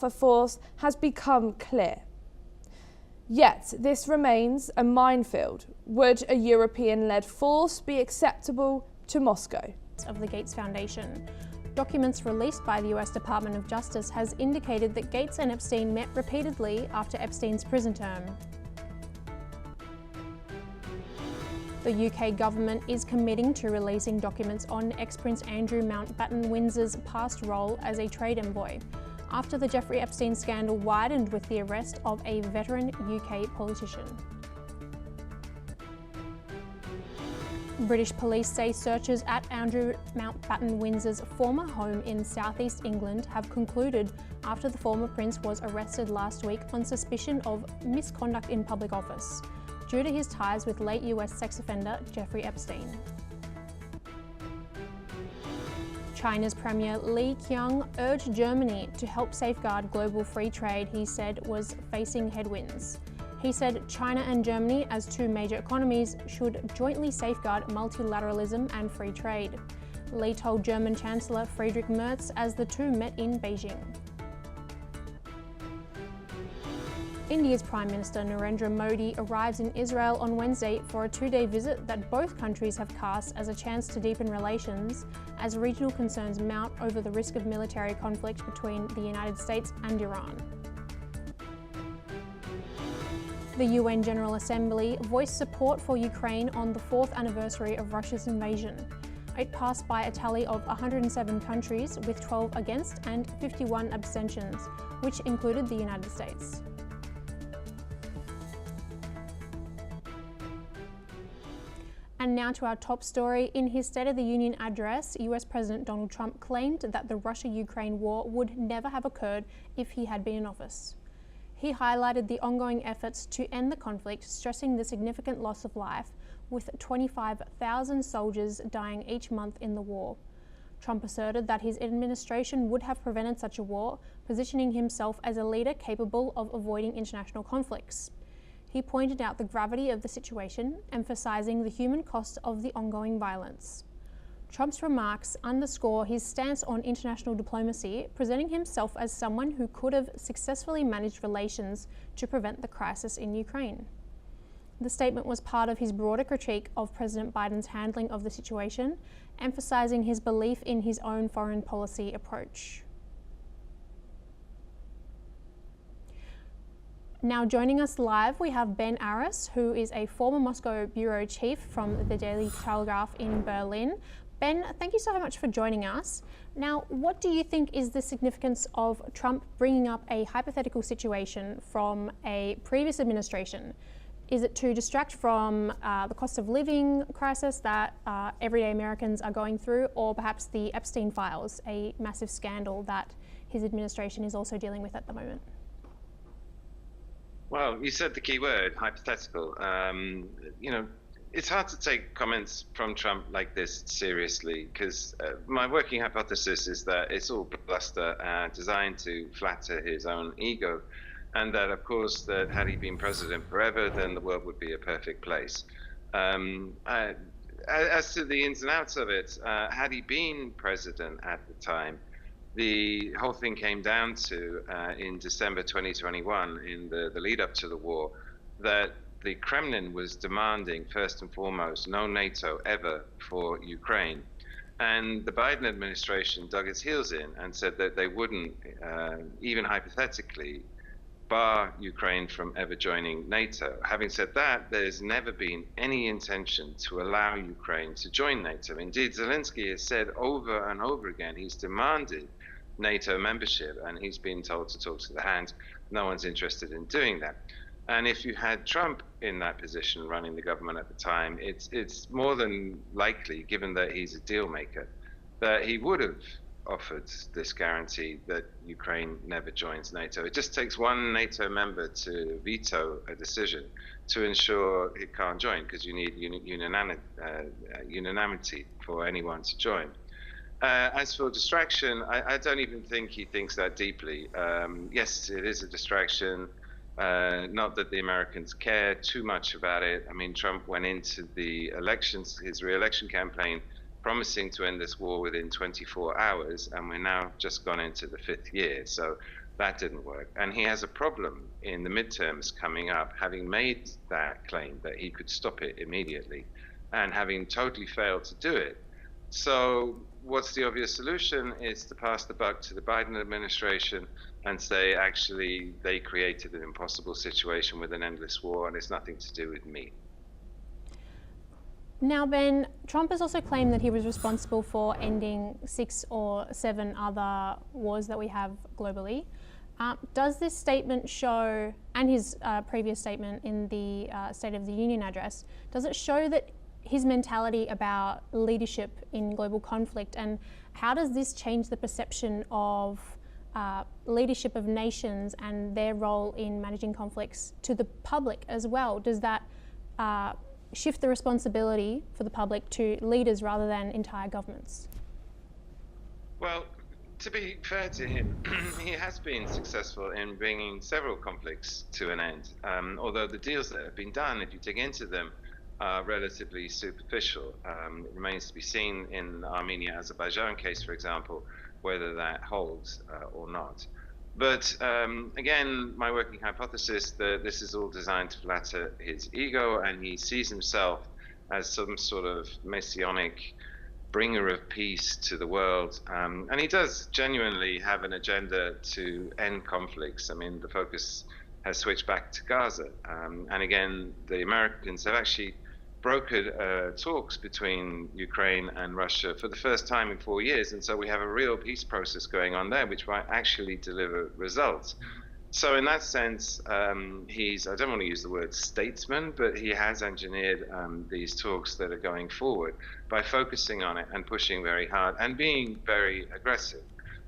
for force has become clear. Yet this remains a minefield. Would a European-led force be acceptable to Moscow? Of the Gates Foundation. Documents released by the US Department of Justice has indicated that Gates and Epstein met repeatedly after Epstein's prison term. The UK government is committing to releasing documents on ex-Prince Andrew Mountbatten-Windsor's past role as a trade envoy, after the Jeffrey Epstein scandal widened with the arrest of a veteran UK politician. British police say searches at Andrew Mountbatten-Windsor's former home in southeast England have concluded after the former prince was arrested last week on suspicion of misconduct in public office, due to his ties with late US sex offender Jeffrey Epstein. China's Premier Li Qiang urged Germany to help safeguard global free trade he said was facing headwinds. He said China and Germany, as two major economies, should jointly safeguard multilateralism and free trade. Li told German Chancellor Friedrich Merz as the two met in Beijing. India's Prime Minister Narendra Modi arrives in Israel on Wednesday for a two-day visit that both countries have cast as a chance to deepen relations as regional concerns mount over the risk of military conflict between the United States and Iran. The UN General Assembly voiced support for Ukraine on the 4th anniversary of Russia's invasion. It passed by a tally of 107 countries, with 12 against and 51 abstentions, which included the United States. And now to our top story. In his State of the Union address, US President Donald Trump claimed that the Russia-Ukraine war would never have occurred if he had been in office. He highlighted the ongoing efforts to end the conflict, stressing the significant loss of life, with 25,000 soldiers dying each month in the war. Trump asserted that his administration would have prevented such a war, positioning himself as a leader capable of avoiding international conflicts. He pointed out the gravity of the situation, emphasizing the human cost of the ongoing violence. Trump's remarks underscore his stance on international diplomacy, presenting himself as someone who could have successfully managed relations to prevent the crisis in Ukraine. The statement was part of his broader critique of President Biden's handling of the situation, emphasizing his belief in his own foreign policy approach. Now joining us live, we have Ben Aris, who is a former Moscow bureau chief from the Daily Telegraph in Berlin. Ben, thank you so much for joining us. Now, what do you think is the significance of Trump bringing up a hypothetical situation from a previous administration? Is it to distract from the cost of living crisis that everyday Americans are going through, or perhaps the Epstein files, a massive scandal that his administration is also dealing with at the moment? Well, you said the key word, hypothetical. It's hard to take comments from Trump like this seriously, because my working hypothesis is that it's all bluster designed to flatter his own ego, and that, of course, that had he been president forever, then the world would be a perfect place. As to the ins and outs of it, had he been president at the time, the whole thing came down to, in December 2021, in the lead up to the war, that the Kremlin was demanding, first and foremost, no NATO ever for Ukraine. And the Biden administration dug its heels in and said that they wouldn't, even hypothetically, bar Ukraine from ever joining NATO. Having said that, there's never been any intention to allow Ukraine to join NATO. Indeed, Zelensky has said over and over again, he's demanded NATO membership, and he's been told to talk to the hand. No one's interested in doing that. And if you had Trump in that position running the government at the time, it's more than likely, given that he's a deal maker, that he would have offered this guarantee that Ukraine never joins NATO. It just takes one NATO member to veto a decision to ensure it can't join, because you need unanimity for anyone to join. As for distraction, I don't even think he thinks that deeply. Yes, it is a distraction. Not that the Americans care too much about it. I mean, Trump went into the elections, his re-election campaign, promising to end this war within 24 hours, and we're now just gone into the 5th year. So That didn't work. And he has a problem in the midterms coming up, having made that claim that he could stop it immediately and having totally failed to do it. So what's the obvious solution? Is to pass the buck to the Biden administration and say, actually, they created an impossible situation with an endless war and it's nothing to do with me. Now, Ben, Trump has also claimed that he was responsible for ending 6 or 7 other wars that we have globally. Does this statement show, and his previous statement in the State of the Union address, does it show that his mentality about leadership in global conflict, and how does this change the perception of leadership of nations and their role in managing conflicts to the public as well? Does that shift the responsibility for the public to leaders rather than entire governments? Well, to be fair to him, he has been successful in bringing several conflicts to an end, although the deals that have been done, if you dig into them, are relatively superficial. It remains to be seen in the Armenia-Azerbaijan case, for example, whether that holds or not. But again, my working hypothesis that this is all designed to flatter his ego, and he sees himself as some sort of messianic bringer of peace to the world. And he does genuinely have an agenda to end conflicts. I mean, the focus has switched back to Gaza. And again, the Americans have actually brokered talks between Ukraine and Russia for the first time in 4 years. And so we have a real peace process going on there, which might actually deliver results. So in that sense, he's, I don't want to use the word statesman, but he has engineered these talks that are going forward by focusing on it and pushing very hard and being very aggressive.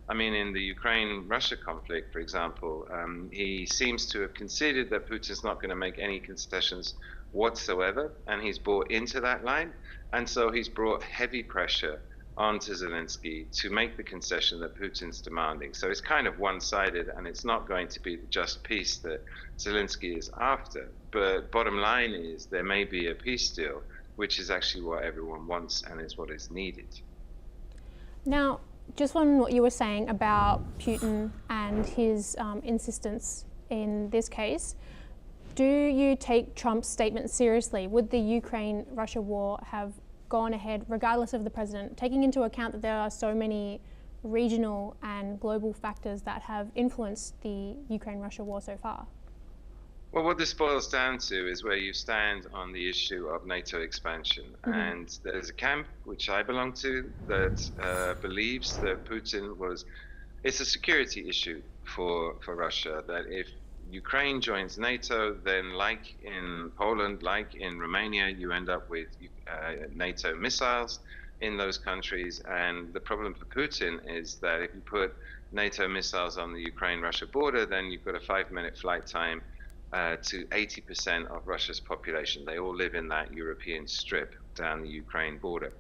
I mean, in the Ukraine-Russia conflict, for example, he seems to have conceded that Putin's not going to make any concessions whatsoever, and he's bought into that line. And so he's brought heavy pressure onto Zelensky to make the concession that Putin's demanding. So it's kind of one-sided, and it's not going to be the just peace that Zelensky is after. But bottom line is there may be a peace deal, which is actually what everyone wants and is what is needed. Now, just on what you were saying about Putin and his insistence in this case, do you take Trump's statement seriously? Would the Ukraine-Russia war have gone ahead regardless of the president, taking into account that there are so many regional and global factors that have influenced the Ukraine-Russia war so far? Well, what this boils down to is where you stand on the issue of NATO expansion. Mm-hmm. And there's a camp, which I belong to, that believes that Putin was, it's a security issue for Russia, that if Ukraine joins NATO, then like in Poland, like in Romania, you end up with NATO missiles in those countries. And the problem for Putin is that if you put NATO missiles on the Ukraine-Russia border, then you've got a 5-minute flight time to 80% of Russia's population. They all live in that European strip down the Ukraine border.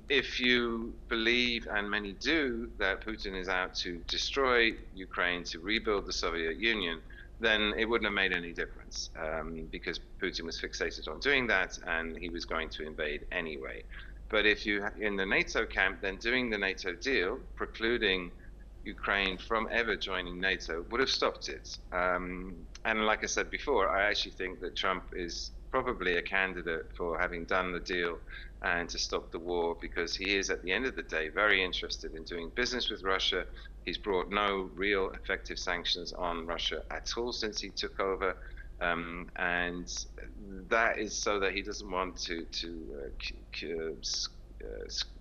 If you believe, and many do, that Putin is out to destroy Ukraine, to rebuild the Soviet Union, then it wouldn't have made any difference because Putin was fixated on doing that and he was going to invade anyway. But if you, in the NATO camp, then doing the NATO deal, precluding Ukraine from ever joining NATO, would have stopped it. And like I said before, I actually think that Trump is probably a candidate for having done the deal and to stop the war, because he is, at the end of the day, very interested in doing business with Russia. He's brought no real effective sanctions on Russia at all since he took over. And that is so that he doesn't want to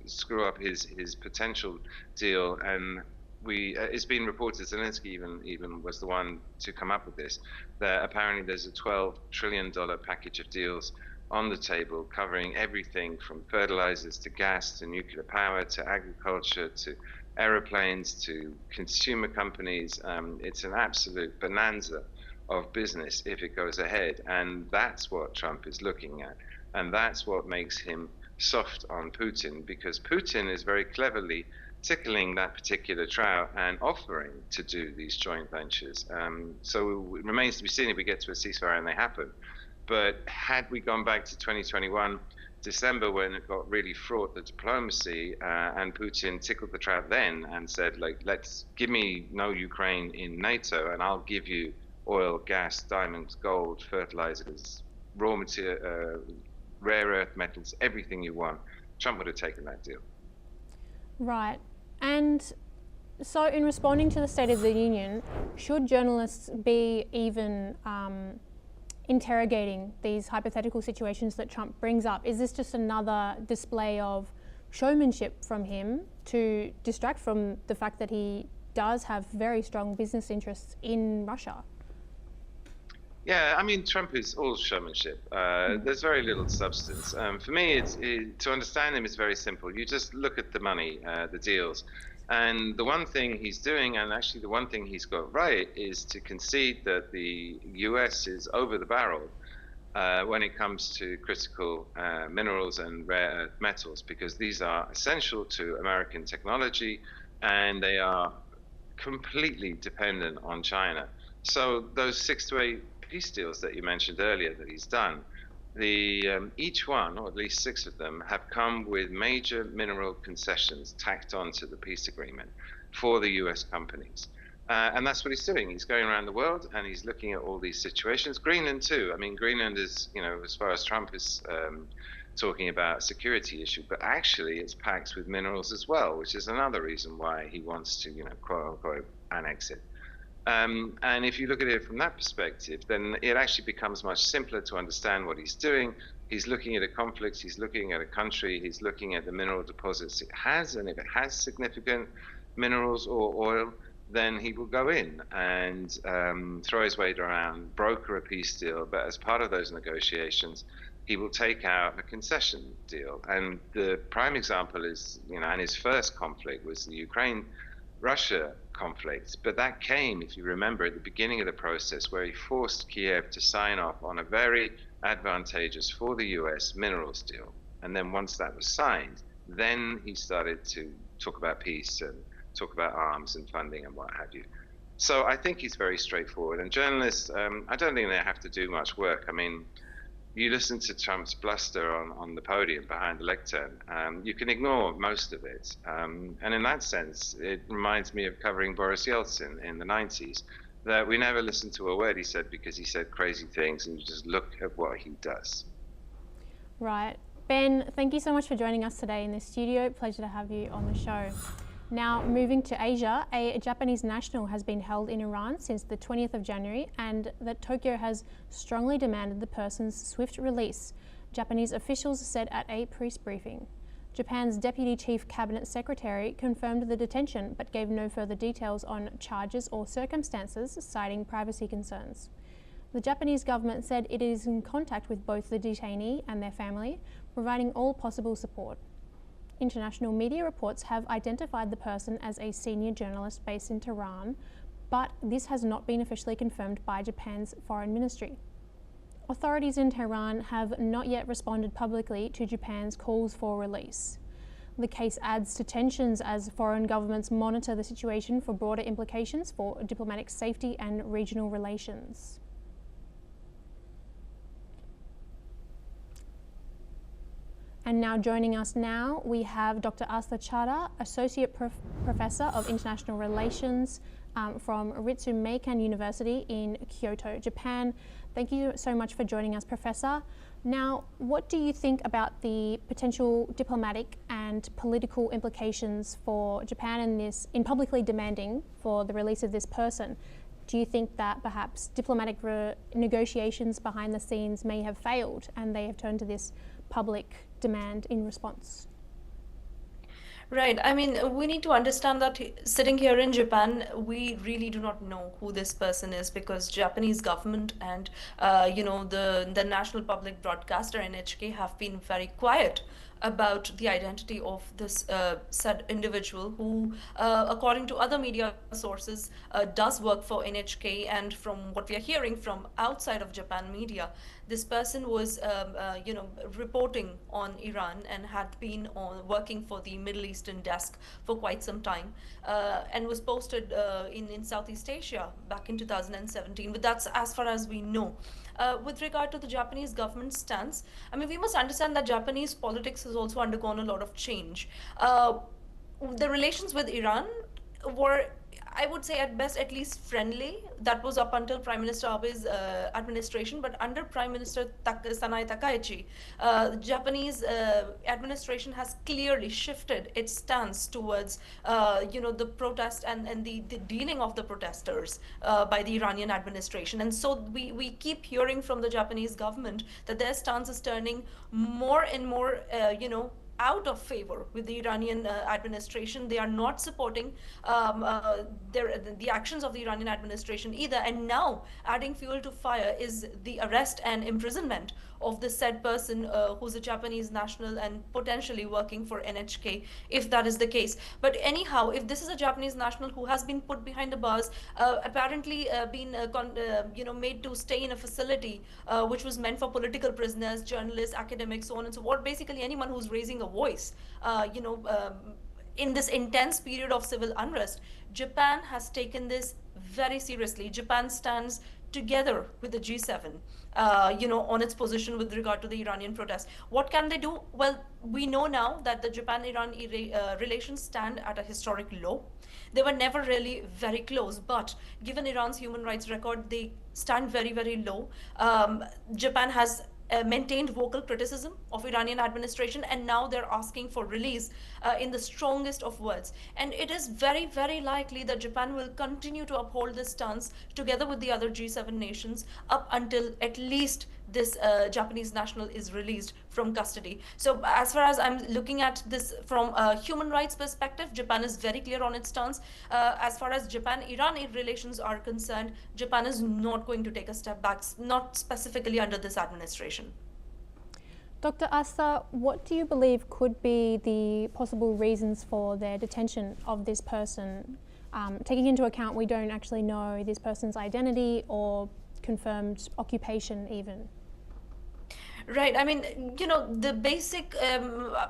screw up his potential deal. And it's been reported, Zelensky even was the one to come up with this, that apparently there's a $12 trillion package of deals on the table covering everything from fertilizers to gas to nuclear power to agriculture to aeroplanes to consumer companies. It's an absolute bonanza of business if it goes ahead. And that's what Trump is looking at. And that's what makes him soft on Putin, because Putin is very cleverly tickling that particular trout and offering to do these joint ventures. So it remains to be seen if we get to a ceasefire and they happen. But had we gone back to 2021, December, when it got really fraught, the diplomacy, and Putin tickled the trap then and said, like, let's give me no Ukraine in NATO, and I'll give you oil, gas, diamonds, gold, fertilizers, raw material, rare earth metals, everything you want. Trump would have taken that deal. Right. And so, in responding to the State of the Union, should journalists be even interrogating these hypothetical situations that Trump brings up? Is this just another display of showmanship from him to distract from the fact that he does have very strong business interests in Russia? Yeah, I mean, Trump is all showmanship. There's very little substance. For me, to understand him is very simple. You just look at the money, the deals. And the one thing he's doing, and actually the one thing he's got right, is to concede that the US is over the barrel when it comes to critical minerals and rare earth metals, because these are essential to American technology and they are completely dependent on China. So those 6 to 8 peace deals that you mentioned earlier that he's done, each one, or at least 6 of them, have come with major mineral concessions tacked onto the peace agreement for the US companies. And that's what he's doing. He's going around the world and he's looking at all these situations. Greenland too. I mean, Greenland is, as far as Trump is talking about a security issue, but actually it's packed with minerals as well, which is another reason why he wants to, quote unquote, annex it. And if you look at it from that perspective, then it actually becomes much simpler to understand what he's doing. He's looking at a conflict, he's looking at a country, he's looking at the mineral deposits it has, and if it has significant minerals or oil, then he will go in and throw his weight around, broker a peace deal, but as part of those negotiations, he will take out a concession deal. And the prime example is, and his first conflict was the Ukraine-Russia conflict, but that came, if you remember, at the beginning of the process where he forced Kiev to sign off on a very advantageous for the US minerals deal. And then once that was signed, then he started to talk about peace and talk about arms and funding and what have you. So I think he's very straightforward. And journalists, I don't think they have to do much work. I mean, you listen to Trump's bluster on the podium behind the lectern, you can ignore most of it. And in that sense, it reminds me of covering Boris Yeltsin in the 90s, that we never listened to a word he said because he said crazy things, and you just look at what he does. Right. Ben, thank you so much for joining us today in the studio. Pleasure to have you on the show. Now, moving to Asia, a Japanese national has been held in Iran since the 20th of January, and that Tokyo has strongly demanded the person's swift release, Japanese officials said at a press briefing. Japan's Deputy Chief Cabinet Secretary confirmed the detention but gave no further details on charges or circumstances, citing privacy concerns. The Japanese government said it is in contact with both the detainee and their family, providing all possible support. International media reports have identified the person as a senior journalist based in Tehran, but this has not been officially confirmed by Japan's foreign ministry. Authorities in Tehran have not yet responded publicly to Japan's calls for release. The case adds to tensions as foreign governments monitor the situation for broader implications for diplomatic safety and regional relations. And now joining us now, we have Dr. Asta Chada, Associate Professor of International Relations from Ritsumeikan University in Kyoto, Japan. Thank you so much for joining us, Professor. Now, what do you think about the potential diplomatic and political implications for Japan in publicly demanding for the release of this person? Do you think that perhaps diplomatic negotiations behind the scenes may have failed and they have turned to this public demand in response? Right. I mean, we need to understand that sitting here in Japan, we really do not know who this person is, because Japanese government and the national public broadcaster NHK have been very quiet about the identity of this said individual who, according to other media sources, does work for NHK. And from what we are hearing from outside of Japan media, this person was, reporting on Iran and had been working for the Middle Eastern desk for quite some time, and was posted in Southeast Asia back in 2017. But that's as far as we know. With regard to the Japanese government stance, I mean, we must understand that Japanese politics has also undergone a lot of change. The relations with Iran were, I would say, at best at least friendly. That was up until Prime Minister Abe's administration. But under Prime Minister Sanae Takaichi, the Japanese administration has clearly shifted its stance towards, the protest and the dealing of the protesters by the Iranian administration. And so we keep hearing from the Japanese government that their stance is turning more and more, out of favor with the Iranian administration. They are not supporting the actions of the Iranian administration either. And now, adding fuel to fire is the arrest and imprisonment of the said person who's a Japanese national and potentially working for NHK, if that is the case. But anyhow, if this is a Japanese national who has been put behind the bars, apparently been made to stay in a facility which was meant for political prisoners, journalists, academics, so on and so forth, basically anyone who's raising a voice, in this intense period of civil unrest, Japan has taken this very seriously. Japan stands together with the G7, on its position with regard to the Iranian protests. What can they do? Well, we know now that the Japan-Iran relations stand at a historic low. They were never really very close, but given Iran's human rights record, they stand very, very low. Japan has maintained vocal criticism of Iranian administration, and now they're asking for release in the strongest of words. And it is very, very likely that Japan will continue to uphold this stance together with the other G7 nations up until at least this Japanese national is released from custody. So as far as I'm looking at this from a human rights perspective, Japan is very clear on its stance. As far as Japan-Iran relations are concerned, Japan is not going to take a step back, not specifically under this administration. Dr. Asa, what do you believe could be the possible reasons for their detention of this person? Taking into account we don't actually know this person's identity or confirmed occupation even. Right. I mean, the basic,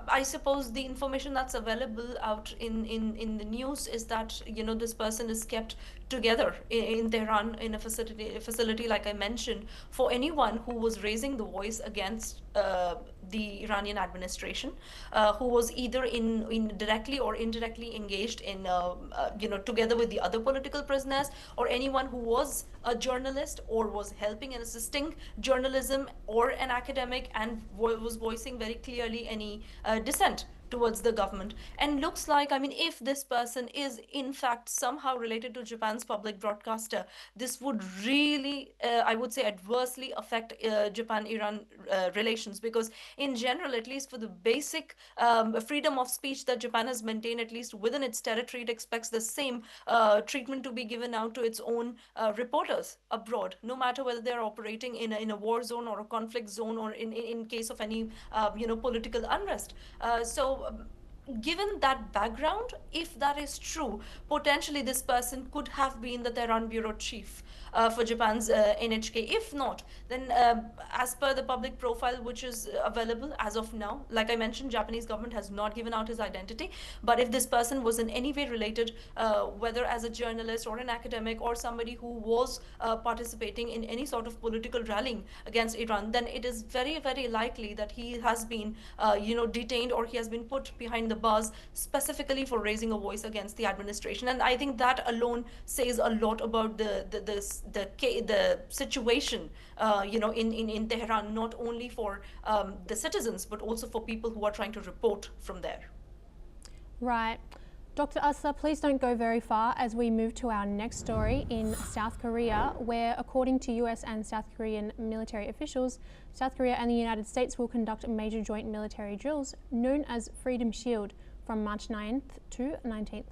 I suppose the information that's available out in the news is that, this person is kept together in Tehran in a facility, like I mentioned, for anyone who was raising the voice against the Iranian administration, who was either in directly or indirectly engaged in, together with the other political prisoners, or anyone who was a journalist or was helping and assisting journalism or an academic and was voicing very clearly any dissent towards the government. And looks like, I mean, if this person is in fact somehow related to Japan's public broadcaster, this would really, I would say, adversely affect Japan-Iran relations, because in general, at least for the basic freedom of speech that Japan has maintained, at least within its territory, it expects the same treatment to be given out to its own reporters abroad, no matter whether they're operating in a war zone or a conflict zone, or in case of any political unrest. Given that background, if that is true, potentially this person could have been the Tehran bureau chief for Japan's NHK. If not, then as per the public profile which is available as of now, like I mentioned, Japanese government has not given out his identity. But if this person was in any way related, whether as a journalist or an academic or somebody who was participating in any sort of political rallying against Iran, then it is very, very likely that he has been detained, or he has been put behind the bars specifically for raising a voice against the administration. And I think that alone says a lot about the situation in Tehran, not only for the citizens but also for people who are trying to report from there. Right. Dr. Asa, please don't go very far as we move to our next story in South Korea, where, according to US and South Korean military officials, South Korea and the United States will conduct major joint military drills known as Freedom Shield from March 9th to 19th.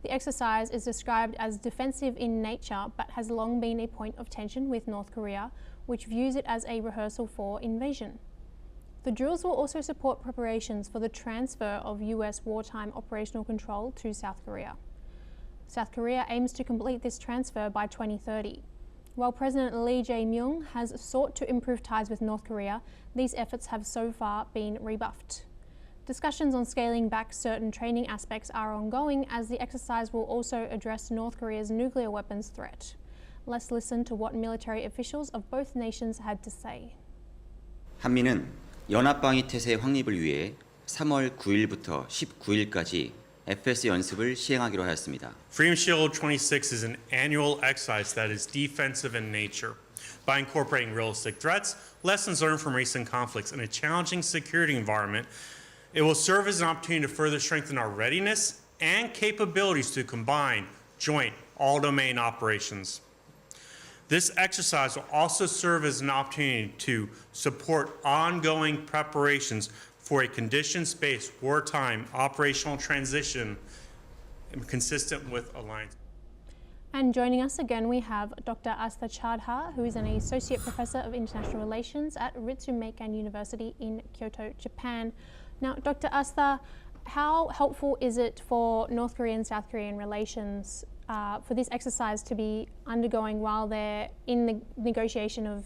The exercise is described as defensive in nature, but has long been a point of tension with North Korea, which views it as a rehearsal for invasion. The drills will also support preparations for the transfer of US wartime operational control to South Korea. South Korea aims to complete this transfer by 2030. While President Lee Jae-myung has sought to improve ties with North Korea, these efforts have so far been rebuffed. Discussions on scaling back certain training aspects are ongoing, as the exercise will also address North Korea's nuclear weapons threat. Let's listen to what military officials of both nations had to say. 한미는 연합방위 태세 확립을 위해 3월 9일부터 19일까지 FS 연습을 시행하기로 하였습니다. Freedom Shield 26 is an annual exercise that is defensive in nature. By incorporating realistic threats, lessons learned from recent conflicts, and a challenging security environment, it will serve as an opportunity to further strengthen our readiness and capabilities to combine joint all-domain operations. This exercise will also serve as an opportunity to support ongoing preparations for a conditions-based wartime operational transition consistent with alliance. And joining us again, we have Dr. Asta Chadha, who is an Associate Professor of International Relations at Ritsumeikan University in Kyoto, Japan. Now, Dr. Asta, how helpful is it for North Korean and South Korean relations for this exercise to be undergoing while they're in the negotiation of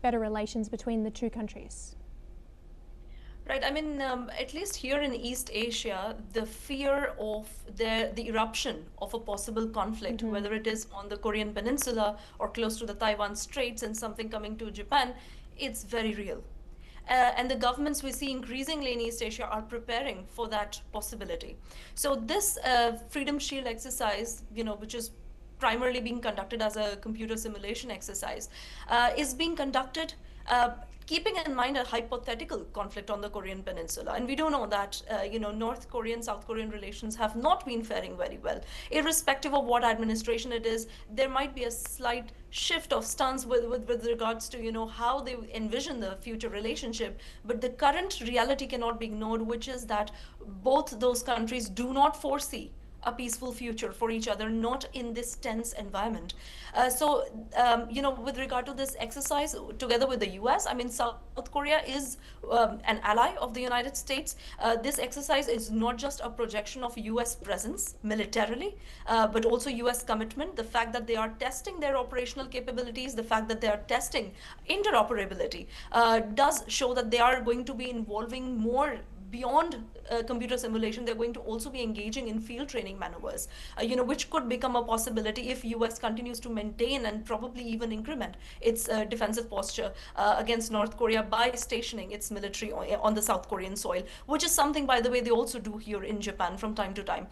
better relations between the two countries? Right. I mean, at least here in East Asia, the fear of the eruption of a possible conflict, whether it is on the Korean Peninsula or close to the Taiwan Straits and something coming to Japan, it's very real. And the governments we see increasingly in East Asia are preparing for that possibility. So this Freedom Shield exercise, which is primarily being conducted as a computer simulation exercise, is being conducted keeping in mind a hypothetical conflict on the Korean Peninsula. And we do know that, North Korean, South Korean relations have not been faring very well. Irrespective of what administration it is, there might be a slight shift of stance with regards to, how they envision the future relationship. But the current reality cannot be ignored, which is that both those countries do not foresee a peaceful future for each other, not in this tense environment. With regard to this exercise, together with the US, I mean, South Korea is an ally of the United States. This exercise is not just a projection of US presence militarily, but also US commitment. The fact that they are testing their operational capabilities, the fact that they are testing interoperability, does show that they are going to be involving more beyond computer simulation. They're going to also be engaging in field training maneuvers, which could become a possibility if US continues to maintain and probably even increment its defensive posture against North Korea by stationing its military on the South Korean soil, which is something, by the way, they also do here in Japan from time to time.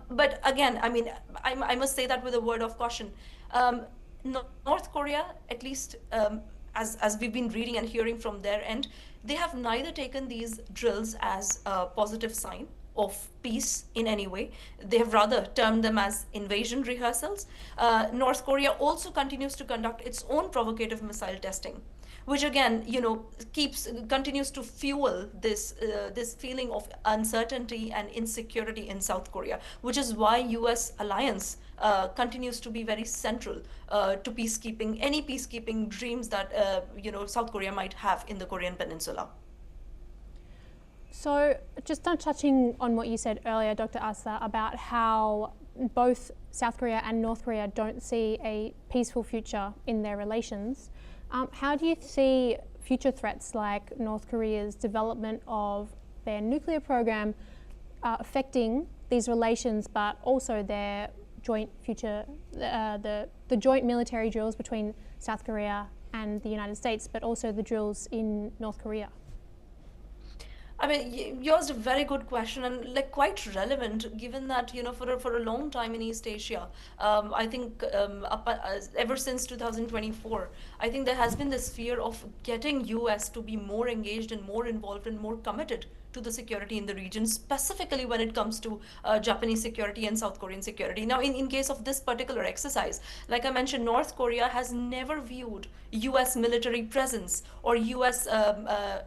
But again, I mean, I must say that with a word of caution. North Korea, at least as we've been reading and hearing from their end, they have neither taken these drills as a positive sign of peace in any way. They have rather termed them as invasion rehearsals. North Korea also continues to conduct its own provocative missile testing, which again, continues to fuel this feeling of uncertainty and insecurity in South Korea, which is why US alliance continues to be very central to peacekeeping, any peacekeeping dreams that South Korea might have in the Korean Peninsula. So just touching on what you said earlier, Dr. Asta, about how both South Korea and North Korea don't see a peaceful future in their relations, how do you see future threats like North Korea's development of their nuclear program affecting these relations, but also their joint future, the joint military drills between South Korea and the United States, but also the drills in North Korea? I mean, you asked a very good question and quite relevant, given that for a long time in East Asia, I think ever since 2024, I think there has been this fear of getting US to be more engaged and more involved and more committed to the security in the region, specifically when it comes to Japanese security and South Korean security. Now, in case of this particular exercise, like I mentioned, North Korea has never viewed US military presence or US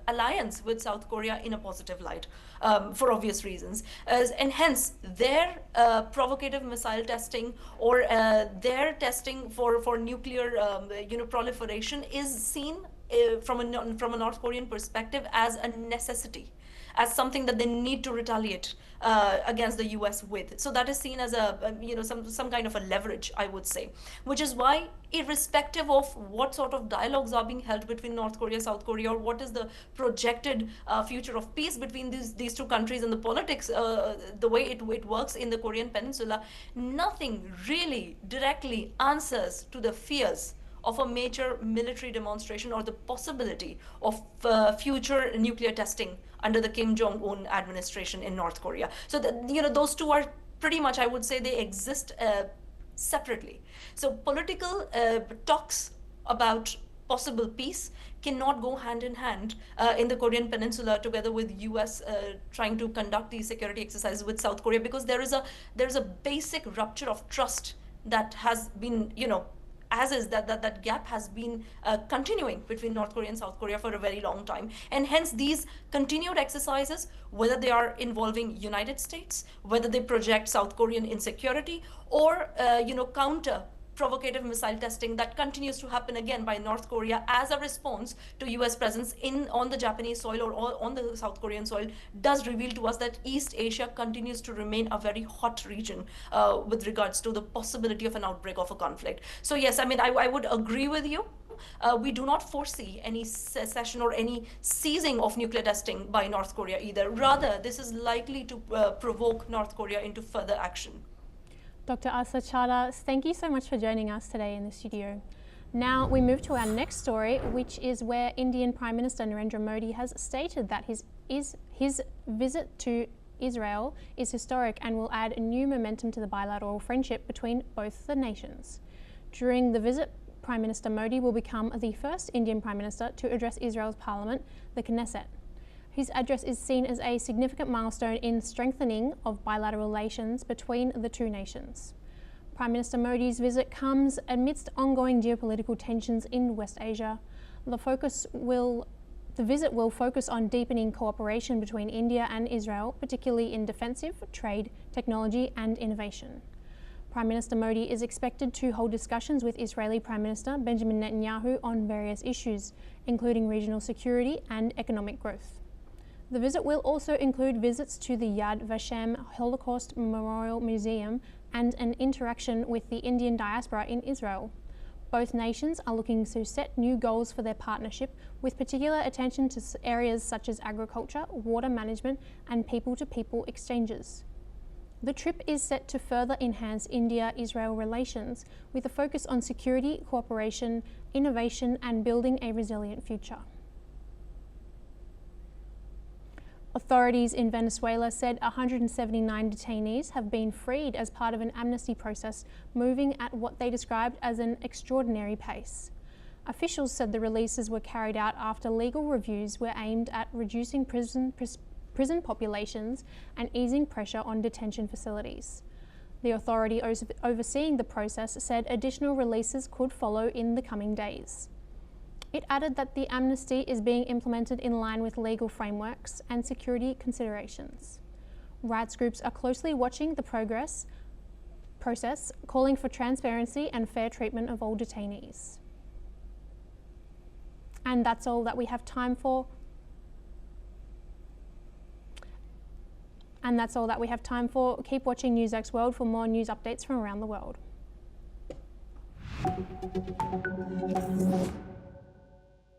alliance with South Korea in a positive light, for obvious reasons. And hence, their provocative missile testing or their testing for nuclear proliferation is seen from a North Korean perspective as a necessity, as something that they need to retaliate against the U.S. with. So that is seen as some kind of a leverage, I would say, which is why, irrespective of what sort of dialogues are being held between North Korea, South Korea, or what is the projected future of peace between these two countries and the politics, the way it works in the Korean Peninsula, nothing really directly answers to the fears of a major military demonstration or the possibility of future nuclear testing under the Kim Jong-un administration in North Korea. So those two are pretty much, I would say, they exist separately. So political talks about possible peace cannot go hand in hand in the Korean Peninsula together with US trying to conduct these security exercises with South Korea, because there is a basic rupture of trust that has been, as is that gap has been continuing between North Korea and South Korea for a very long time. And hence these continued exercises, whether they are involving United States, whether they project South Korean insecurity, or counter provocative missile testing that continues to happen again by North Korea as a response to US presence on the Japanese soil or on the South Korean soil, does reveal to us that East Asia continues to remain a very hot region with regards to the possibility of an outbreak of a conflict. So yes, I would agree with you. We do not foresee any cessation or any ceasing of nuclear testing by North Korea either. Rather, this is likely to provoke North Korea into further action. Dr. Asa Chada, thank you so much for joining us today in the studio. Now we move to our next story, which is where Indian Prime Minister Narendra Modi has stated that his visit to Israel is historic and will add a new momentum to the bilateral friendship between both the nations. During the visit, Prime Minister Modi will become the first Indian Prime Minister to address Israel's parliament, the Knesset. His address is seen as a significant milestone in strengthening of bilateral relations between the two nations. Prime Minister Modi's visit comes amidst ongoing geopolitical tensions in West Asia. The visit will focus on deepening cooperation between India and Israel, particularly in defensive, trade, technology and innovation. Prime Minister Modi is expected to hold discussions with Israeli Prime Minister Benjamin Netanyahu on various issues, including regional security and economic growth. The visit will also include visits to the Yad Vashem Holocaust Memorial Museum and an interaction with the Indian diaspora in Israel. Both nations are looking to set new goals for their partnership, with particular attention to areas such as agriculture, water management, and people-to-people exchanges. The trip is set to further enhance India-Israel relations, with a focus on security, cooperation, innovation, and building a resilient future. Authorities in Venezuela said 179 detainees have been freed as part of an amnesty process, moving at what they described as an extraordinary pace. Officials said the releases were carried out after legal reviews were aimed at reducing prison populations and easing pressure on detention facilities. The authority overseeing the process said additional releases could follow in the coming days. It added that the amnesty is being implemented in line with legal frameworks and security considerations. Rights groups are closely watching the process, calling for transparency and fair treatment of all detainees. And that's all that we have time for. Keep watching NewsX World for more news updates from around the world.